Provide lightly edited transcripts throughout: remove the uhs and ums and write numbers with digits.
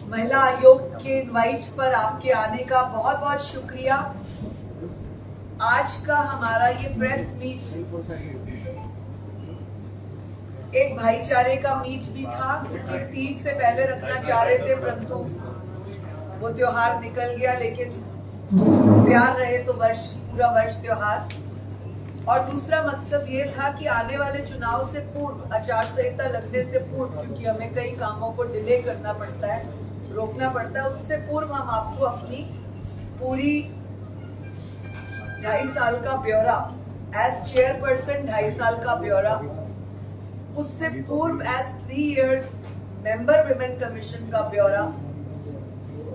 महिला आयोग के इनवाइट पर आपके आने का बहुत बहुत शुक्रिया। आज का हमारा ये प्रेस मीट एक भाईचारे का मीट भी था कि तीज से पहले रखना चाह रहे थे, परंतु वो त्योहार निकल गया। लेकिन प्यार रहे तो पूरा वर्ष त्योहार। और दूसरा मकसद ये था कि आने वाले चुनाव से पूर्व, आचार संहिता लगने से पूर्व, क्योंकि हमें कई कामों को डिले करना पड़ता है, रोकना पड़ता है, उससे पूर्व हम आपको अपनी पूरी 2.5 साल का ब्यौरा, एज चेयरपर्सन 2.5 साल का ब्यौरा, उससे पूर्व as 3 years member women commission का ब्यौरा,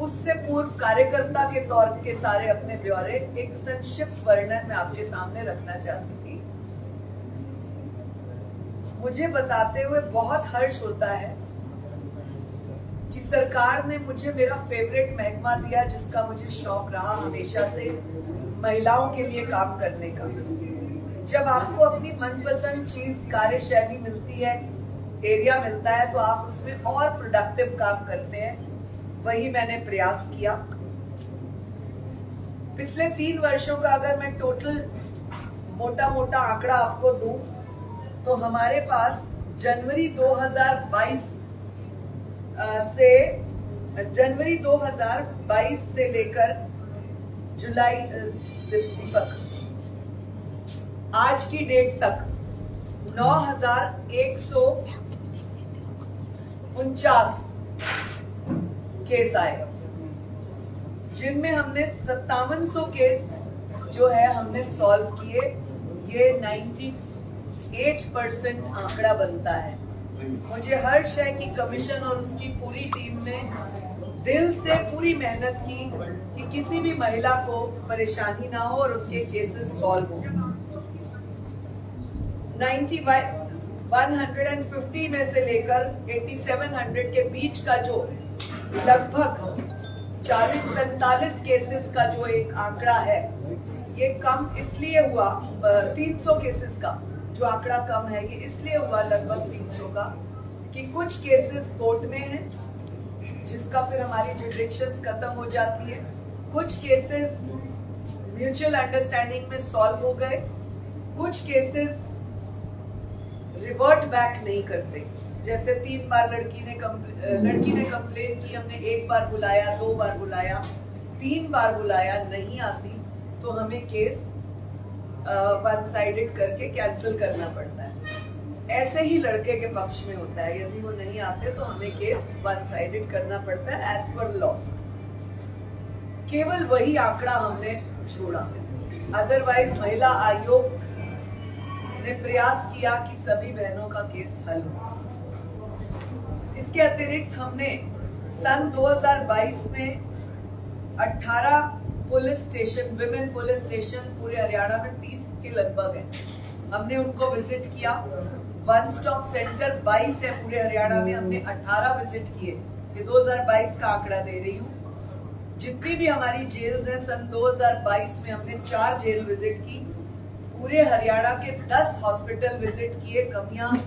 उससे पूर्व कार्यकर्ता के तौर के सारे अपने ब्यौरे एक संक्षिप्त वर्णन में आपके सामने रखना चाहती थी। मुझे बताते हुए बहुत हर्ष होता है कि सरकार ने मुझे मेरा फेवरेट महकमा दिया, जिसका मुझे शौक रहा हमेशा से, महिलाओं के लिए काम करने का। जब आपको अपनी मनपसंद चीज, कार्यशैली मिलती है, एरिया मिलता है, तो आप उसमें और प्रोडक्टिव काम करते हैं। वही मैंने प्रयास किया। पिछले 3 वर्षों का अगर मैं टोटल मोटा आंकड़ा आपको दूं, तो हमारे पास जनवरी 2022 से लेकर जुलाई दीपक आज की डेट तक 9,149 केस आए, जिनमें हमने 5700 केस जो है हमने सॉल्व किए। ये 98% आंकड़ा बनता है। मुझे हर्ष है कि कमीशन और उसकी पूरी टीम ने दिल से पूरी मेहनत की कि किसी भी महिला को परेशानी ना हो और उनके केसेस सॉल्व हो। 150 में से लेकर 8700 के बीच का जो लगभग 40-45 केसेस का जो एक आंकड़ा है, ये कम इसलिए हुआ, 300 केसेस का जो आंकड़ा कम है, ये इसलिए हुआ लगभग 300 का, कि कुछ केसेस कोर्ट में हैं, जिसका फिर हमारी जुडिक्शंस खत्म हो जाती है। कुछ केसेस म्यूचुअल अंडरस्टैंडिंग में सॉल्व हो गए, कुछ केसेस रिवर्ट बैक नहीं करते। जैसे 3 बार लड़की ने कंप्लेन की, हमने 1 बार बुलाया, 2 बार बुलाया, 3 बार बुलाया, नहीं आती तो हमें केस वन साइडेड करके कैंसिल करना पड़ता है। ऐसे ही लड़के के पक्ष में होता है, यदि वो नहीं आते तो हमें केस वन साइडेड करना पड़ता है एज पर लॉ। केवल वही आंकड़ा हमने छोड़ा, अदरवाइज महिला आयोग ने प्रयास किया कि सभी बहनों का केस हल हो। इसके अतिरिक्त हमने सन 2022 में 18 police station, women police station पूरे हरियाणा में 30 के लगभग है, हमने उनको विजिट किया। 1 स्टॉप सेंटर 22 है पूरे हरियाणा में, हमने 18 विजिट किए। ये 2022 का आंकड़ा दे रही हूँ। जितनी भी हमारी जेल्स हैं, सन 2022 में हमने 4 जेल विजिट की। पूरे हरियाणा के 10 हॉस्पिटल विजिट किए। कमियां,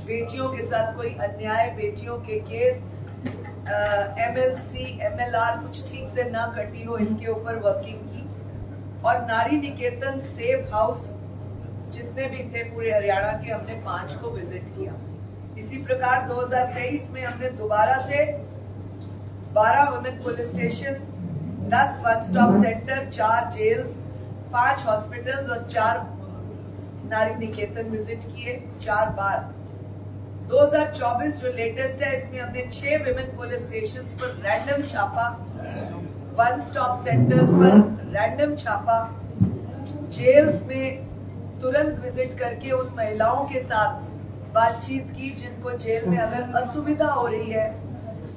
बेटियों के साथ कोई अन्याय, बेटियों के केस, MLC, MLR कुछ ठीक से ना कटी हो, इनके ऊपर वर्किंग की। और नारी निकेतन, सेफ हाउस जितने भी थे पूरे हरियाणा के, हमने 5 को विजिट किया। इसी प्रकार 2023 में हमने दोबारा से 12 women police station, 10 one stop centre, 4 jails, 5 hospitals और 4 नारी निकेतन विजिट किए 4 बार। 2024 जो लेटेस्ट है, इसमें हमने 6 विमेन पुलिस स्टेशंस पर रैंडम छापा, 1 स्टॉप सेंटर्स पर रैंडम छापा, जेल्स में तुरंत विजिट करके उन महिलाओं के साथ बातचीत की जिनको जेल में अगर असुविधा हो रही है,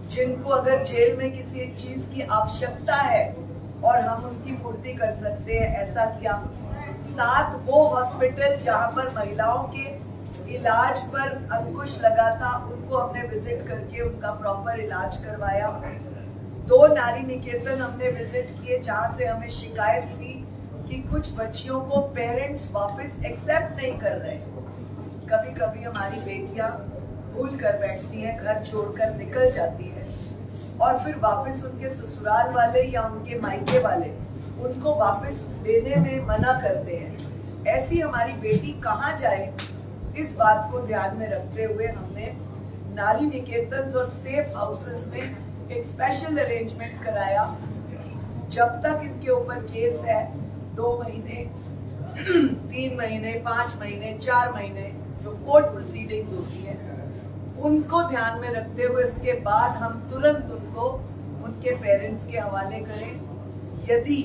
जिनको अगर जेल में किसी एक चीज की आवश्यकता है और हम उनकी पूर्ति कर सकते हैं, ऐसा किया। 7 वो हॉस्पिटल जहां पर महिलाओं के इलाज पर अंकुश लगा था, उनको हमने विजिट करके उनका प्रॉपर इलाज करवाया। 2 नारी निकेतन हमने विजिट किए जहां से हमें शिकायत थी कि कुछ बच्चियों को पेरेंट्स वापस एक्सेप्ट नहीं कर रहे। कभी कभी हमारी बेटियां भूल कर बैठती हैं, घर छोड़कर निकल जाती है। और फिर वापस उनके ससुराल वाले या उनके मायके वाले उनको वापस लेने में मना करते हैं। ऐसी हमारी बेटी कहाँ जाए, इस बात को ध्यान में रखते हुए हमने नारी निकेतन और सेफ हाउसेस में एक स्पेशल अरेंजमेंट कराया कि जब तक इनके ऊपर केस है 2 महीने 3 महीने 5 महीने 4 महीने जो कोर्ट प्रोसीडिंग्स होती है उनको ध्यान में रखते हुए इसके बाद हम तुरंत उनको उनके पेरेंट्स के हवाले करें। यदि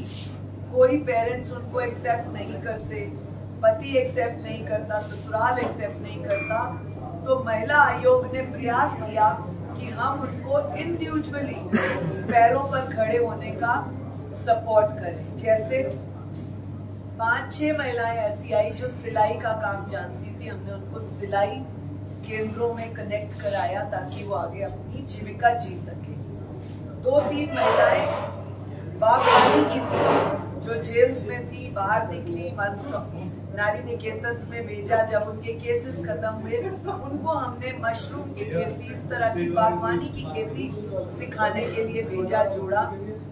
कोई पेरेंट्स उनको एक्सेप्ट नहीं करते, पति एक्सेप्ट नहीं करता, ससुराल एक्सेप्ट नहीं करता, तो महिला आयोग ने प्रयास किया कि हम उनको इंडिविजुअली पैरों पर खड़े होने का सपोर्ट करें। जैसे 5-6 महिलाएं ऐसी आई जो सिलाई का काम जानती थी, हमने उनको सिलाई केंद्रों में कनेक्ट कराया ताकि वो आगे अपनी जीविका जी सके। 2-3 महिलाएं बागवानी की थी जो जेल्स में थी, बाहर निकली, वन स्टॉप नारी निकेतन में भेजा। जब उनके केसेस खत्म हुए उनको हमने मशरूम की खेती, इस तरह की बागवानी की खेती सिखाने के लिए भेजा, जोड़ा,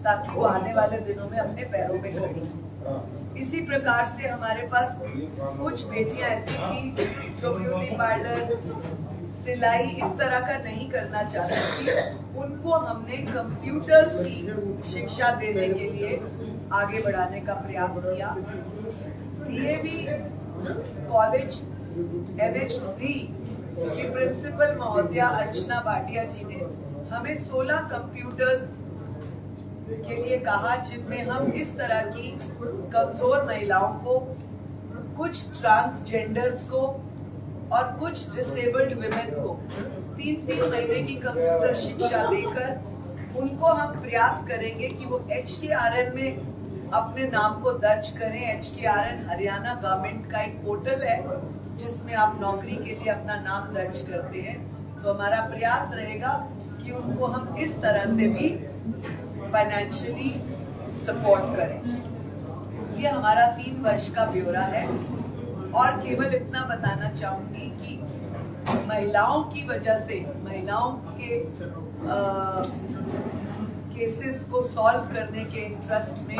ताकि वो आने वाले दिनों में अपने पैरों पे खड़ी। इसी प्रकार से हमारे पास कुछ बेटियां ऐसी थी जो ब्यूटी पार्लर, सिलाई इस तरह का नहीं करना चाहती थी, उनको हमने कंप्यूटर्स की शिक्षा देने के लिए आगे बढ़ाने का प्रयास किया। डीएवी कॉलेज NH3 की प्रिंसिपल महोदया अर्चना भाटिया जी ने हमें 16 कंप्यूटर्स के लिए कहा, जिनमें हम इस तरह की कमजोर महिलाओं को, कुछ ट्रांसजेंडर्स को और कुछ डिसेबल्ड विमेन को 3-3 महीने की कंप्यूटर शिक्षा देकर उनको हम प्रयास करेंगे कि वो HKRN में अपने नाम को दर्ज करें। HKRN हरियाणा गवर्नमेंट का एक पोर्टल है जिसमें आप नौकरी के लिए अपना नाम दर्ज करते हैं। तो हमारा प्रयास रहेगा कि उनको हम इस तरह से भी फाइनेंशियली सपोर्ट करें। ये हमारा 3 वर्ष का ब्यौरा है और केवल इतना बताना चाहूंगी कि महिलाओं की वजह से, महिलाओं के केसेस को सॉल्व करने के इंटरेस्ट में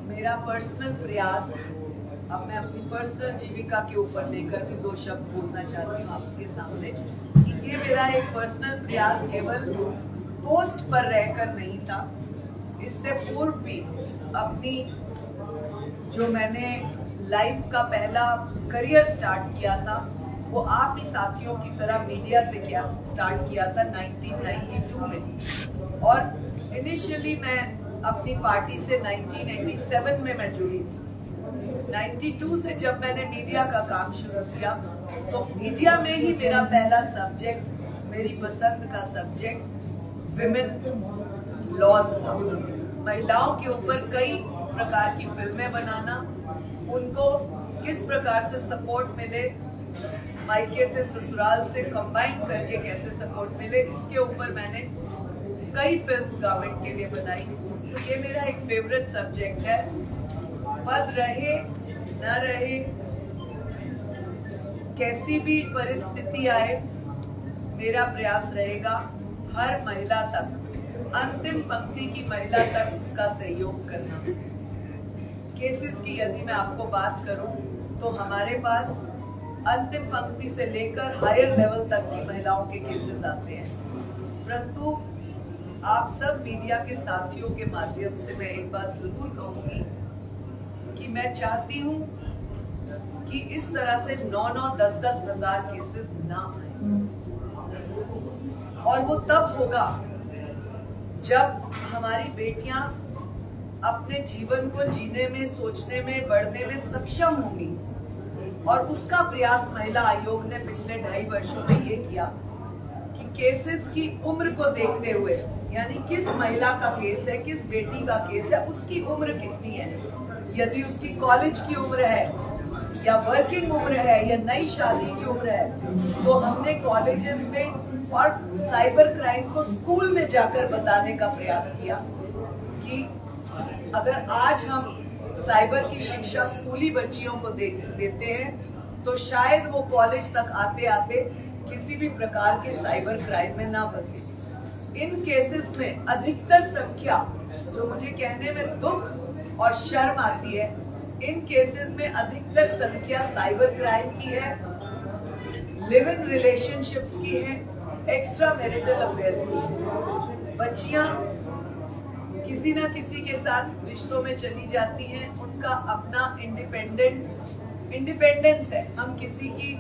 मेरा पर्सनल प्रयास, अब मैं अपनी पर्सनल जीविका के ऊपर लेकर भी 2 शब्द बोलना चाहती हूँ आपके सामने कि ये मेरा एक पर्सनल प्रयास केवल पोस्ट पर रहकर नहीं था। इससे पूर्व भी अपनी जो मैंने लाइफ का पहला करियर स्टार्ट किया था वो आप ही साथियों की तरह मीडिया से स्टार्ट किया था 1992 में, और इनिशियली मैं अपनी पार्टी से 1987 में मैं जुड़ी। 92 से जब मैंने मीडिया का काम शुरू किया तो मीडिया में ही मेरा पहला सब्जेक्ट, मेरी पसंद का सब्जेक्ट विमेन लॉज था। महिलाओं के ऊपर कई प्रकार की फिल्में बनाना, उनको किस प्रकार से सपोर्ट मिले, मायके से ससुराल से कंबाइन करके कैसे सपोर्ट मिले, इसके ऊपर मैंने कई फिल्म्स गवर्नमेंट के लिए बनाई। तो ये मेरा एक फेवरेट सब्जेक्ट है। पद रहे न रहे, कैसी भी परिस्थिति आए, मेरा प्रयास रहेगा हर महिला तक, अंतिम पंक्ति की महिला तक उसका सहयोग करना। केसेस की यदि मैं आपको बात करूं तो हमारे पास अंतिम पंक्ति से लेकर हायर लेवल तक की महिलाओं के केसेस आते हैं। परंतु आप सब मीडिया के साथियों के माध्यम से मैं एक बात जरूर कहूंगी कि मैं चाहती हूं कि इस तरह से 9-9, 10-10 हजार केसेस ना आए, और वो तब होगा जब हमारी बेटियां अपने जीवन को जीने में, सोचने में, बढ़ने में सक्षम होंगी। और उसका प्रयास महिला आयोग ने पिछले 2.5 वर्षों में ये किया कि केसेस की उम्र को देखते हुए, यानी किस महिला का केस है, किस बेटी का केस है, उसकी उम्र कितनी है, यदि उसकी कॉलेज की उम्र है या वर्किंग उम्र है या नई शादी की उम्र है, तो हमने कॉलेजेस में और साइबर क्राइम को स्कूल में जाकर बताने का प्रयास किया कि अगर आज हम साइबर की शिक्षा स्कूली बच्चियों को देते हैं तो शायद वो कॉलेज तक आते आते किसी भी प्रकार के साइबर क्राइम में ना फंसे। इन केसेस में अधिकतर संख्या, जो मुझे कहने में दुख और शर्म आती है, इन केसेस में अधिकतर संख्या साइबर क्राइम की है, लिव इन रिलेशनशिप्स की है, एक्स्ट्रा मैरिटल अफेयर्स की है। बच्चियां किसी ना किसी के साथ रिश्तों में चली जाती हैं, उनका अपना इंडिपेंडेंस है, हम किसी की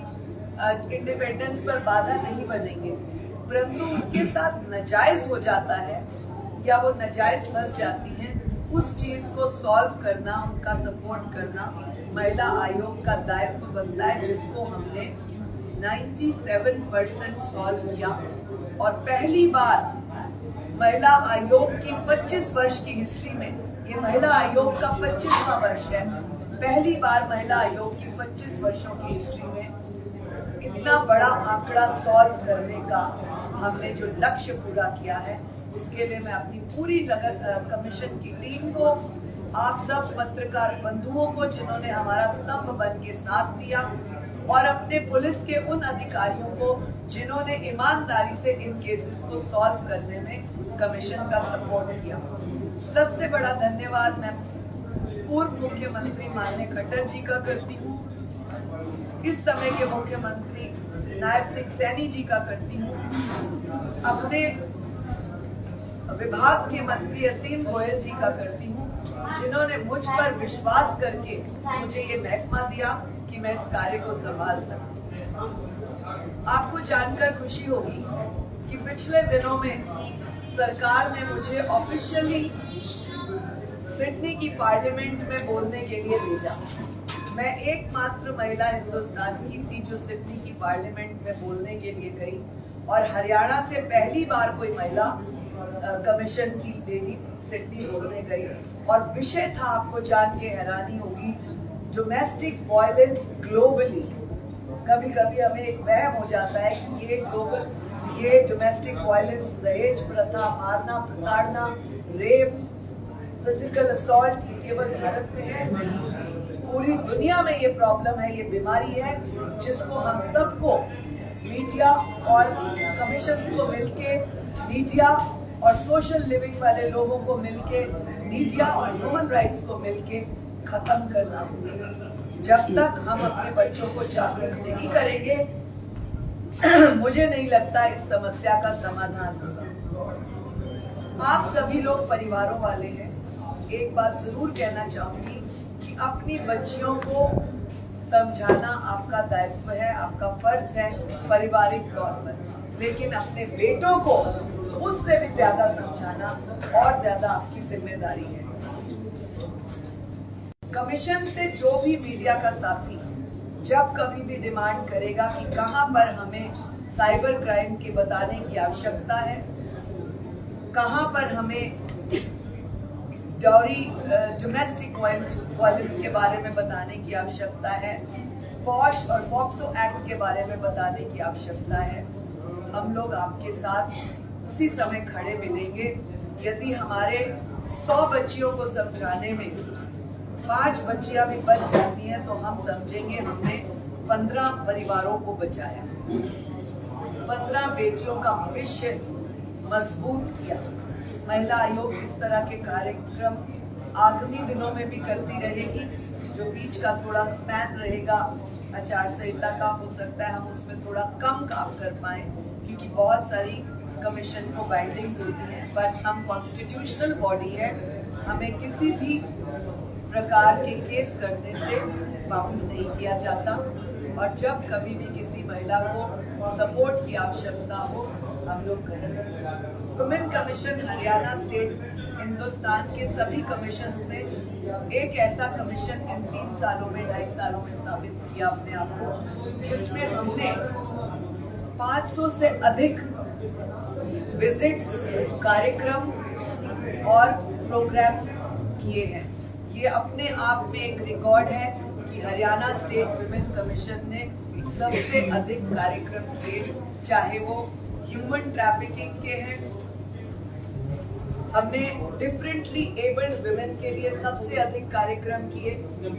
इंडिपेंडेंस पर बाधा नहीं बनेंगे, परंतु उनके साथ नाजायज हो जाता है या वो नाजायज फंस जाती हैं, उस चीज को सॉल्व करना, उनका सपोर्ट करना महिला आयोग का दायित्व बनता है, जिसको हमने 97% सॉल्व किया। और पहली बार महिला आयोग की 25 वर्ष की हिस्ट्री में, ये महिला आयोग का 25वां वर्ष है, पहली बार महिला आयोग की 25 वर्षों की हिस्ट्री में इतना बड़ा आंकड़ा सॉल्व करने का हमने जो लक्ष्य पूरा किया है, उसके लिए मैं अपनी पूरी नगर कमीशन की टीम को, आप सब पत्रकार बंधुओं को जिन्होंने हमारा स्तंभ बन के साथ दिया, और अपने पुलिस के उन अधिकारियों को जिन्होंने ईमानदारी से इन केसेस को सॉल्व करने में कमीशन का सपोर्ट किया। सबसे बड़ा धन्यवाद मैं पूर्व मुख्यमंत्री माननीय खट्टर जी का करती हूँ, इस समय के मुख्यमंत्री नायब सिंह सैनी जी का करती हूँ, अपने विभाग के मंत्री असीम गोयल जी का करती हूँ, जिन्होंने मुझ पर विश्वास करके मुझे ये महकमा दिया कि मैं इस कार्य को संभाल सकूं। आपको जानकर खुशी होगी कि पिछले दिनों में सरकार ने मुझे ऑफिशियली सिडनी की पार्लियामेंट में बोलने के लिए भेजा। मैं एकमात्र महिला हिंदुस्तान की थी जो सिडनी की पार्लियामेंट में बोलने के लिए गई, और हरियाणा से पहली बार कोई महिला कमीशन की लेडी सिडनी बोलने गई, और विषय था, आपको जान के हैरानी होगी, डोमेस्टिक वायलेंस ग्लोबली। कभी कभी हमें एक वहम हो जाता है कि ये डोमेस्टिक वायलेंस, दहेज प्रथा, मारना, प्रताड़ना, रेप, फिजिकल असॉल्ट, ये केवल भारत में है, पूरी दुनिया में ये प्रॉब्लम है, ये बीमारी है, जिसको हम सबको मीडिया और कमीशंस को मिलके, मीडिया और सोशल लिविंग वाले लोगों को मिलके, मीडिया और ह्यूमन राइट्स को मिलके खत्म करना। जब तक हम अपने बच्चों को जागरूक नहीं करेंगे, मुझे नहीं लगता इस समस्या का समाधान होगा। आप सभी लोग परिवारों वाले हैं, एक बात जरूर कहना चाहूंगी कि अपनी बच्चियों को समझाना आपका दायित्व है, आपका फर्ज है पारिवारिक तौर पर, लेकिन अपने बेटों को उससे भी ज्यादा समझाना और ज्यादा आपकी जिम्मेदारी है। कमीशन से जो भी मीडिया का साथी जब कभी भी डिमांड करेगा कि कहां पर हमें साइबर क्राइम के बताने की आवश्यकता है, कहां पर हमें डोमेस्टिक वायलेंस के बारे में बताने की आवश्यकता है, पॉश और पॉक्सो एक्ट के बारे में बताने की आवश्यकता है, हम लोग आपके साथ उसी समय खड़े मिलेंगे। यदि हमारे 100 बच्चियों को समझाने में 5 बच्चियां भी बच जाती हैं, तो हम समझेंगे हमने 15 परिवारों को बचाया, 15 बेटियों का भविष्य मजबूत किया। महिला आयोग इस तरह के कार्यक्रम आगामी दिनों में भी करती रहेगी। जो बीच का थोड़ा स्पैन रहेगा आचार संहिता का, हो सकता है हम उसमें थोड़ा कम काम कर पाए, क्योंकि बहुत सारी कमीशन को बाइंडिंग होती है, बट हम कॉन्स्टिट्यूशनल बॉडी है, हमें किसी भी प्रकार के केस करने से बाउंड नहीं किया जाता, और जब कभी भी किसी महिला को सपोर्ट की आवश्यकता हो हम लोग करेंगे। Women commission Haryana state Hindustan के सभी कमीशन में एक ऐसा कमीशन इन 3 सालों में 2.5 सालों में साबित किया अपने आप को, जिसमें हमने 500 से अधिक विजिट्स, कार्यक्रम और प्रोग्राम्स किए हैं। ये अपने आप में एक रिकॉर्ड है कि हरियाणा स्टेट वुमेन कमीशन ने सबसे अधिक कार्यक्रम किए, चाहे वो ह्यूमन ट्रैफिकिंग के हैं, हमने डिफरेंटली एबल्ड विमेन के लिए सबसे अधिक कार्यक्रम किए,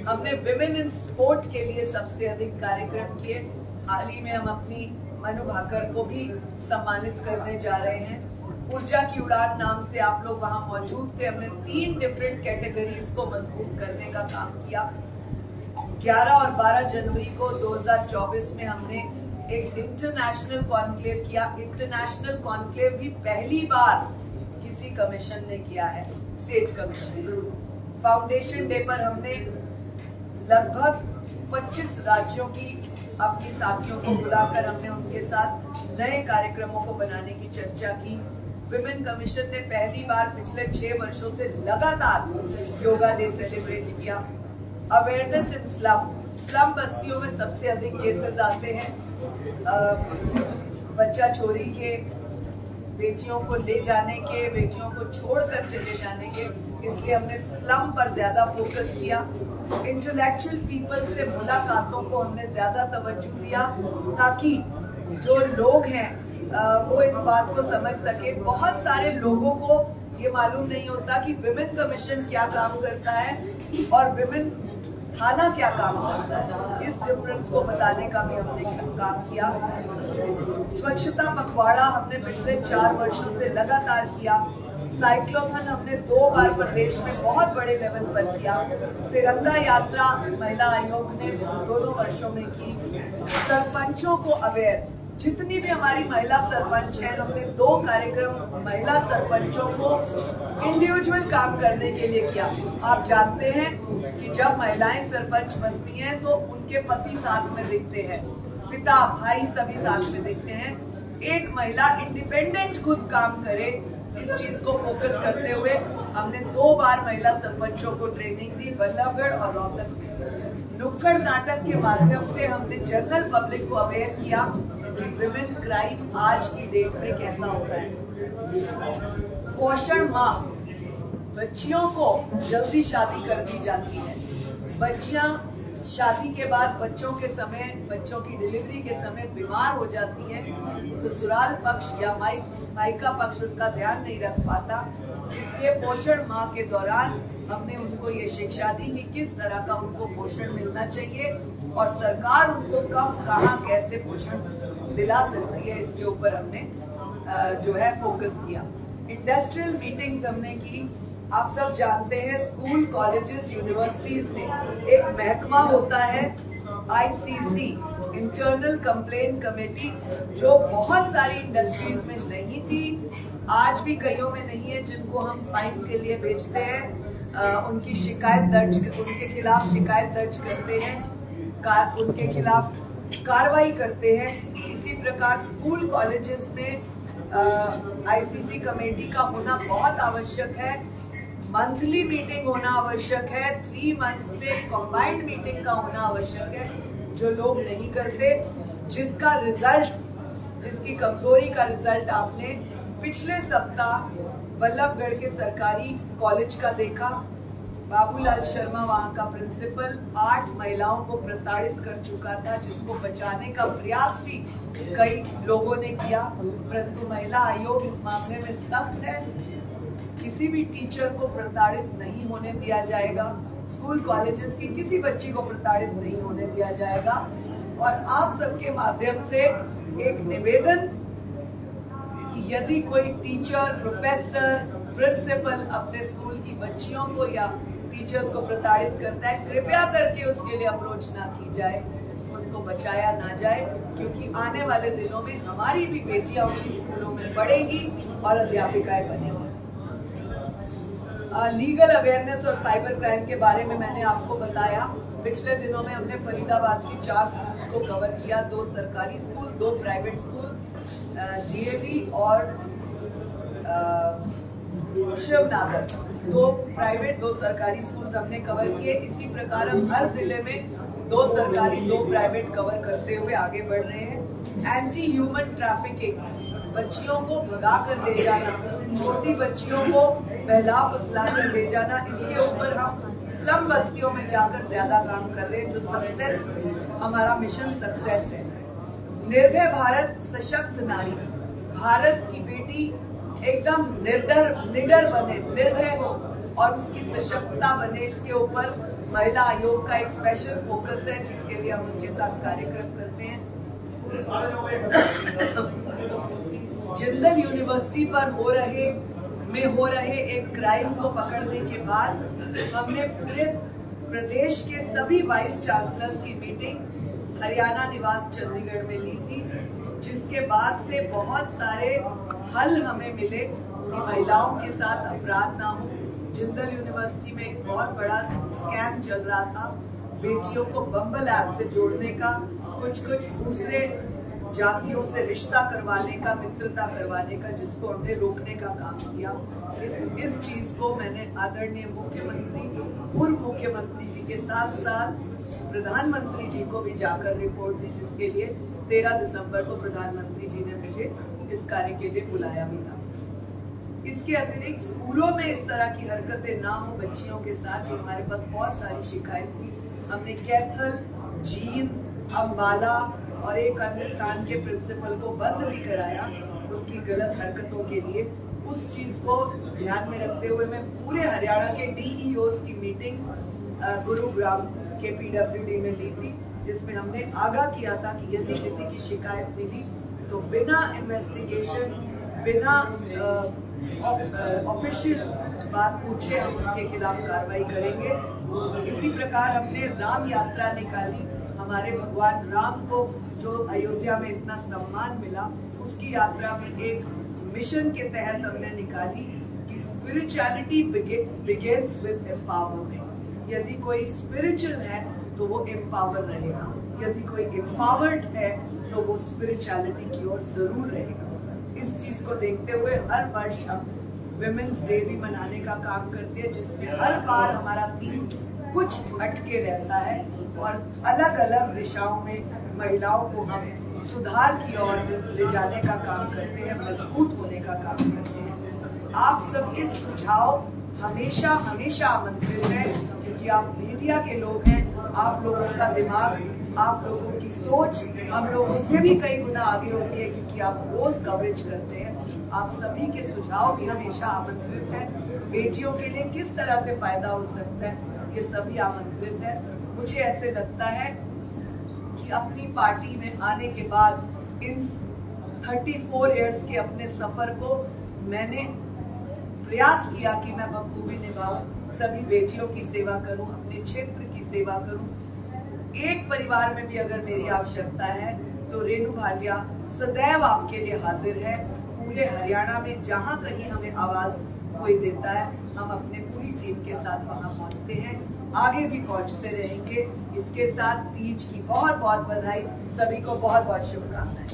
हमने विमेन इन स्पोर्ट के लिए सबसे अधिक कार्यक्रम किए। हाल ही में हम अपनी मनु भाकर को भी सम्मानित करने जा रहे हैं। ऊर्जा की उड़ान नाम से आप लोग वहां मौजूद थे। हमने 3 डिफरेंट कैटेगरीज को मजबूत करने का काम किया। 11 और 12 जनवरी को 2024 में हमने एक इंटरनेशनल कॉन्क्लेव किया। इंटरनेशनल कॉन्क्लेव भी पहली बार किसी कमीशन ने किया है, स्टेट कमीशन। फाउंडेशन डे पर हमने लगभग 25 राज्यों की अपनी साथियों को बुलाकर हमने उनके साथ नए कार्यक्रमों को बनाने की चर्चा की। विमेन कमीशन ने पहली बार पिछले 6 वर्षों से लगातार योगा डे सेलिब्रेट किया। अवेयरनेस इन स्लम बस्तियों में सबसे अधिक केसेस आते हैं बच्चा चोरी के, बेटियों को ले जाने के, बेटियों को छोड़कर चले जाने के, इसलिए हमने स्लम पर ज्यादा फोकस किया। इंटेलेक्चुअल पीपल से मुलाकातों को हमने ज्यादा तवज्जो दिया ताकि जो लोग हैं वो इस बात को समझ सके। बहुत सारे लोगों को ये मालूम नहीं होता कि विमेन कमीशन क्या काम करता है और विमेन थाना क्या काम करता है। इस डिफरेंस को बताने का भी हमने काम किया। स्वच्छता पखवाड़ा हमने पिछले 4 वर्षों से लगातार किया। साइक्लोथन हमने 2 बार प्रदेश में बहुत बड़े लेवल पर किया। तिरंगा यात्रा महिला आयोग ने दोनों वर्षों में की। सरपंचों को अवेयर, जितनी भी हमारी महिला सरपंच हैं, हमने 2 कार्यक्रम महिला सरपंचों को इंडिविजुअल काम करने के लिए किया। आप जानते हैं कि जब महिलाएं सरपंच बनती हैं तो उनके पति साथ में दिखते हैं, पिता भाई सभी साथ में दिखते हैं। एक महिला इंडिपेंडेंट खुद काम करे, इस चीज को फोकस करते हुए हमने 2 बार महिला सरपंचों को ट्रेनिंग दी, बल्लभगढ़ और रोहतक में। नुक्कड़ नाटक के माध्यम से हमने जनरल पब्लिक को अवेयर किया कि विमेन क्राइम आज की डेट में कैसा हो रहा है। पोषण माह, बच्चियों को जल्दी शादी कर दी जाती है। बच्चियां शादी के बाद बच्चों की डिलीवरी के समय बीमार हो जाती हैं। ससुराल पक्ष या मायका पक्ष उनका ध्यान नहीं रख पाता। इसलिए पोषण माह के दौरान हमने उनको ये शिक्षा दी कि किस तरह का उनको पोषण मिलना चाहिए और सरकार उनको कब कहाँ कैसे पोषण दिला सकती है, इसके ऊपर हमने जो है फोकस किया। इंडस्ट्रियल मीटिंग्स हमने की। आप सब जानते हैं स्कूल, कॉलेजेस, यूनिवर्सिटीज में एक महकमा होता है ICC, इंटरनल कंप्लेंट कमेटी, जो बहुत सारी इंडस्ट्रीज में नहीं थी, आज भी कईयों में नहीं है, जिनको हम फाइन के लिए भेजते हैं। उनके खिलाफ शिकायत दर्ज करते हैं, उनके खिलाफ कार्रवाई करते हैं। इसी प्रकार स्कूल कॉलेजेस में ICC कमेटी का होना बहुत आवश्यक है। मंथली मीटिंग होना आवश्यक है। 3 मंथ्स में कंबाइंड मीटिंग का होना आवश्यक है, जो लोग नहीं करते, जिसका रिजल्ट, जिसकी कमजोरी का रिजल्ट आपने पिछले सप्ताह बल्लभगढ़ के सरकारी कॉलेज का देखा। बाबूलाल शर्मा वहां का प्रिंसिपल 8 महिलाओं को प्रताड़ित कर चुका था, जिसको बचाने का प्रयास भी कई लोगों ने किया, परंतु महिला आयोग इस मामले में सख्त है। किसी भी टीचर को प्रताड़ित नहीं होने दिया जाएगा। स्कूल कॉलेजेस की किसी बच्ची को प्रताड़ित नहीं होने दिया जाएगा। और आप सबके माध्यम से एक निवेदन कि यदि कोई टीचर, प्रोफेसर, प्रिंसिपल अपने स्कूल की बच्चियों को या टीचर्स को प्रताड़ित करता है, कृपया करके उसके लिए अप्रोच ना की जाए, उनको बचाया ना जाए, क्योंकि आने वाले दिनों में हमारी भी बेटियां उनकी स्कूलों में पढ़ेंगी और अध्यापिकाएं बनेंगी। लीगल अवेयरनेस और साइबर क्राइम के बारे में मैंने आपको बताया। पिछले दिनों में हमने फरीदाबाद की 4 स्कूल्स को कवर किया, 2 सरकारी स्कूल, 2 प्राइवेट स्कूल, GAV और शिवनागर, 2 प्राइवेट 2 सरकारी स्कूल्स हमने कवर किए। इसी प्रकार हम हर जिले में 2 सरकारी 2 प्राइवेट कवर करते हुए आगे बढ़ रहे हैं। एंटी ह्यूमन ट्रैफिकिंग, बच्चियों को भगा कर ले जाना, छोटी बच्चियों को बहला फुसला कर ले जाना, इसके ऊपर हम स्लम बस्तियों में जाकर ज्यादा काम कर रहे हैं, जो सक्सेस, हमारा मिशन सक्सेस है। निर्भय भारत, सशक्त नारी, भारत की बेटी एकदम निडर बने, निर्भय हो और उसकी सशक्तता बने, इसके ऊपर महिला आयोग का एक स्पेशल फोकस है, जिसके लिए हम उनके साथ कार्यक्रम करते हैं। जिंदल यूनिवर्सिटी पर हो रहे एक क्राइम को पकड़ने के बाद हमने पूरे प्रदेश के सभी वाइस चांसलर्स की मीटिंग हरियाणा निवास चंडीगढ़ में ली थी, जिसके बाद से बहुत सारे हल हमें मिले कि महिलाओं के साथ अपराध ना हो। जिंदल यूनिवर्सिटी में एक बहुत बड़ा स्कैम चल रहा था, बेटियों को बम्बल ऐप से जोड़ने का, कुछ दूसरे जातियों से रिश्ता करवाने का, मित्रता करवाने का, जिसको हमने रोकने का काम किया। इस चीज को मैंने आदरणीय मुख्यमंत्री, पूर्व मुख्यमंत्री जी के साथ साथ प्रधानमंत्री जी को भी जाकर रिपोर्ट दी, जिसके लिए 13 दिसंबर को प्रधानमंत्री जी ने मुझे इस कार्य के लिए बुलाया भी था। इसके अतिरिक्त स्कूलों में इस तरह की हरकतें ना हो बच्चियों के साथ, जो हमारे पास बहुत सारी शिकायत थी, हमने कैथल, जींद, अम्बाला और एक अन्य स्थान के प्रिंसिपल को बंद भी कराया उनकी गलत हरकतों के लिए। उस चीज को ध्यान में रखते हुए मैं पूरे हरियाणा के DEOs की मीटिंग गुरुग्राम के PWD में ली थी, जिसमें हमने आगाह किया था कि यदि किसी की शिकायत मिली तो बिना इन्वेस्टिगेशन, बिना ऑफिशियल बात पूछे हम उसके खिलाफ कार्रवाई करेंगे। इसी प्रकार हमने राम यात्रा निकाली, हमारे भगवान राम को जो अयोध्या में इतना सम्मान मिला, उसकी यात्रा में एक मिशन के तहत हमने निकाली कि स्पिरिचुअलिटी बिगिंस विद एम्पावरमेंट। यदि कोई स्पिरिचुअल है तो वो एम्पावर रहेगा, यदि कोई एम्पावर्ड है तो वो स्पिरिचुअलिटी की ओर जरूर रहेगा। इस चीज को देखते हुए हर वर्ष हम विमेंस डे भी मनाने का काम करते हैं, जिसमें हर बार हमारा थीम कुछ हटके रहता है और अलग अलग दिशाओं में महिलाओं को हम सुधार की ओर ले जाने का काम करते हैं, मजबूत होने का काम करते हैं। आप सबके सुझाव हमेशा आमंत्रित है, क्योंकि आप मीडिया के लोग हैं। आप लोगों का दिमाग, आप लोगों की सोच हम लोगों से भी कई गुना आगे होती है, क्योंकि आप रोज कवरेज करते हैं। आप सभी के सुझाव भी हमेशा आमंत्रित है। बेटियों के लिए किस तरह से फायदा हो सकता है, ये सभी आमंत्रित है। मुझे ऐसे लगता है कि अपनी पार्टी में आने के बाद इन 34 इयर्स के अपने सफर को मैंने प्रयास किया कि मैं बखूबी निभाऊं, सभी बेटियों की सेवा करूं, अपने क्षेत्र की सेवा करूं। एक परिवार में भी अगर मेरी आवश्यकता है तो रेणु भाटिया सदैव आपके लिए हाजिर है। पूरे हरियाणा में जहां कहीं हमें आवाज कोई देता है, हम अपने पूरी टीम के साथ वहां पहुंचते हैं, आगे भी पहुंचते रहेंगे। इसके साथ तीज की बहुत बहुत बधाई, सभी को बहुत बहुत शुभकामनाएं।